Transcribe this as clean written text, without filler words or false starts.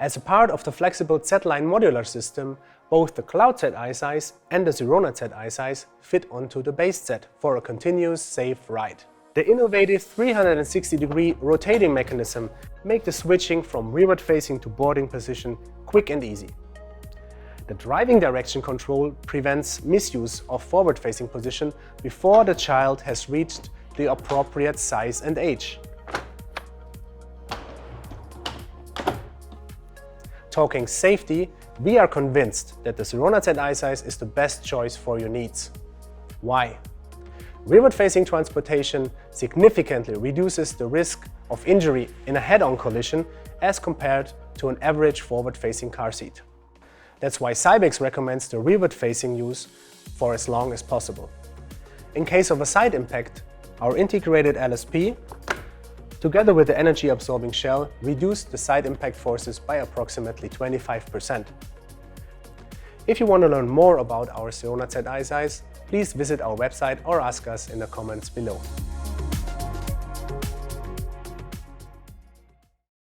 As a part of the flexible Z-line modular system, both the Cloud Z I-Size and the Sirona Z I-Size fit onto the base Z for a continuous, safe ride. The innovative 360-degree rotating mechanism makes the switching from rearward-facing to boarding position quick and easy. The driving direction control prevents misuse of forward-facing position before the child has reached the appropriate size and age. Talking safety, we are convinced that the Sirona Z I-Size is the best choice for your needs. Why? Rearward-facing transportation significantly reduces the risk of injury in a head-on collision as compared to an average forward-facing car seat. That's why CYBEX recommends the rearward-facing use for as long as possible. In case of a side impact, our integrated LSP, together with the energy-absorbing shell, reduce the side impact forces by approximately 25%. If you want to learn more about our Sirona Z I-Size, please visit our website or ask us in the comments below.